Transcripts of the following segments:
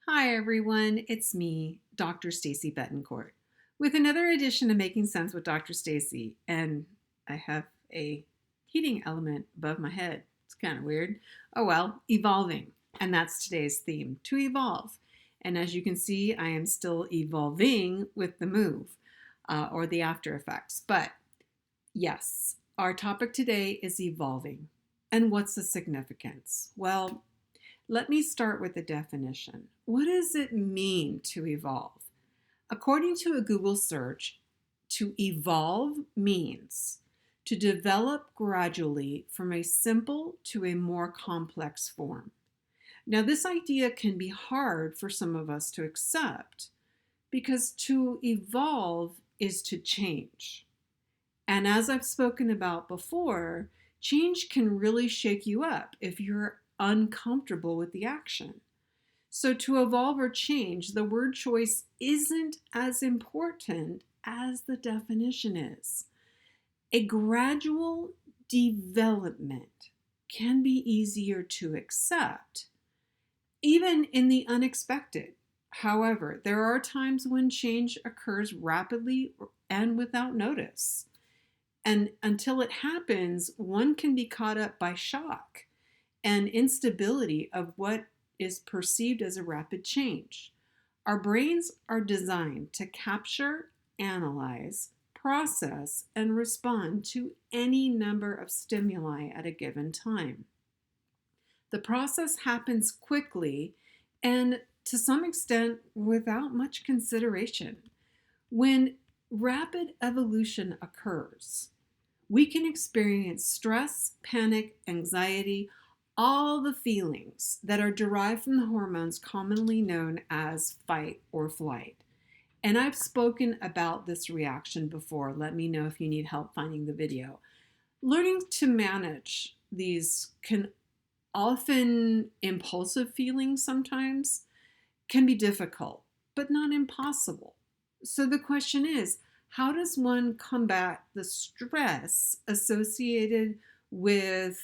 Hi everyone, it's me, Dr. Stacy Betancourt, with another edition of Making Sense with Dr. Stacy, and I have a heating element above my head. It's kind of weird. Oh well, evolving, and that's today's theme, to evolve. And as you can see, I am still evolving with the move or the after effects. But yes, our topic today is evolving. And what's the significance? Well, let me start with the definition. What does it mean to evolve? According to a Google search, to evolve means to develop gradually from a simple to a more complex form. Now, this idea can be hard for some of us to accept because to evolve is to change. And as I've spoken about before, change can really shake you up if you're uncomfortable with the action. So, to evolve or change, the word choice isn't as important as the definition is. A gradual development can be easier to accept, even in the unexpected. However, there are times when change occurs rapidly and without notice. And until it happens, one can be caught up by shock and instability of what is perceived as a rapid change. Our brains are designed to capture, analyze, process, and respond to any number of stimuli at a given time. The process happens quickly and to some extent without much consideration. When rapid evolution occurs, we can experience stress, panic, anxiety, all the feelings that are derived from the hormones commonly known as fight or flight. And I've spoken about this reaction before. Let me know if you need help finding the video. Learning to manage these can often impulsive feelings sometimes can be difficult, but not impossible. So the question is, how does one combat the stress associated with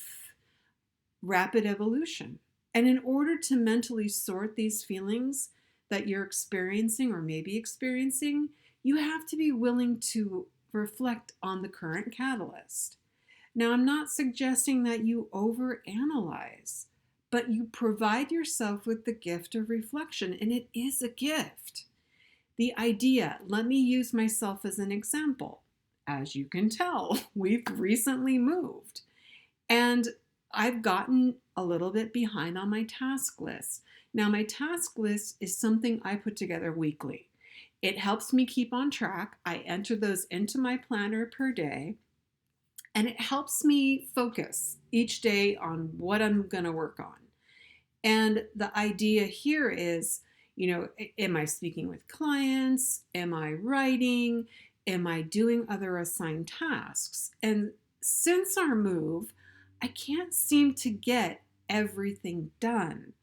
rapid evolution? And in order to mentally sort these feelings that you're experiencing or maybe experiencing, you have to be willing to reflect on the current catalyst. Now, I'm not suggesting that you overanalyze, but you provide yourself with the gift of reflection, and it is a gift. The idea, let me use myself as an example. As you can tell, we've recently moved, and I've gotten a little bit behind on my task list. Now, my task list is something I put together weekly. It helps me keep on track. I enter those into my planner per day, and it helps me focus each day on what I'm going to work on. And the idea here is, am I speaking with clients? Am I writing? Am I doing other assigned tasks? And since our move, I can't seem to get everything done.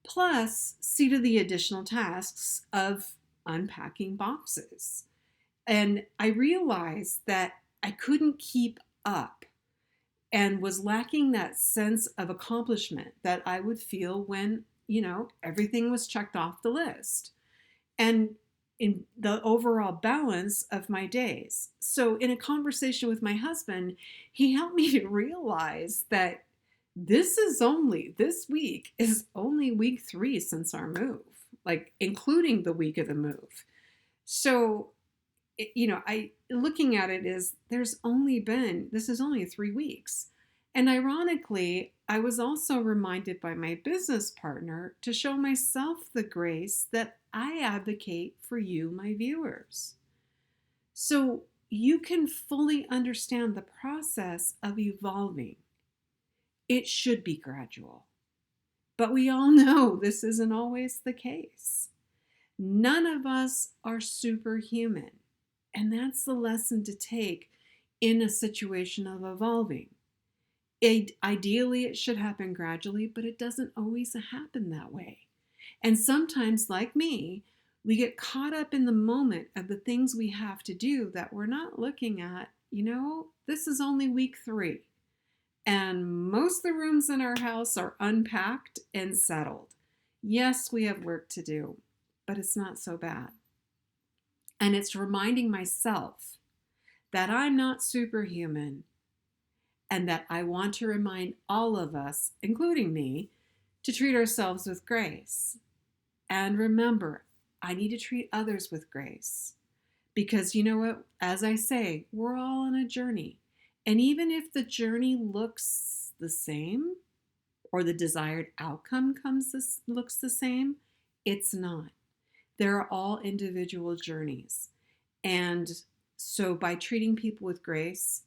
Plus, see to the additional tasks of unpacking boxes. And I realized that I couldn't keep up and was lacking that sense of accomplishment that I would feel when, everything was checked off the list. And in the overall balance of my days. So in a conversation with my husband, he helped me to realize that this week is only week 3 since our move, like including the week of the move. So, I looking at it is this is only 3 weeks. And ironically, I was also reminded by my business partner to show myself the grace that I advocate for you, my viewers. So you can fully understand the process of evolving. It should be gradual. But we all know this isn't always the case. None of us are superhuman. And that's the lesson to take in a situation of evolving. Ideally, it should happen gradually, but it doesn't always happen that way. And sometimes, like me, we get caught up in the moment of the things we have to do that we're not looking at. This is only week 3. And most of the rooms in our house are unpacked and settled. Yes, we have work to do, but it's not so bad. And it's reminding myself that I'm not superhuman and that I want to remind all of us, including me, to treat ourselves with grace. And remember, I need to treat others with grace. Because you know what? As I say, we're all on a journey. And even if the journey looks the same or the desired outcome looks the same, it's not. They're all individual journeys. And so by treating people with grace,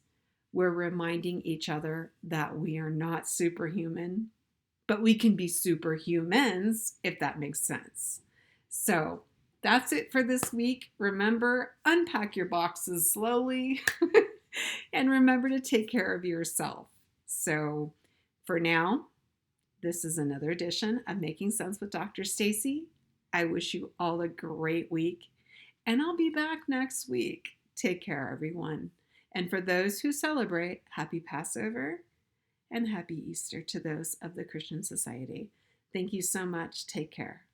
we're reminding each other that we are not superhuman, but we can be superhumans, if that makes sense. So that's it for this week. Remember, unpack your boxes slowly and remember to take care of yourself. So for now, this is another edition of Making Sense with Dr. Stacy. I wish you all a great week, and I'll be back next week. Take care, everyone. And for those who celebrate, happy Passover and happy Easter to those of the Christian Society. Thank you so much. Take care.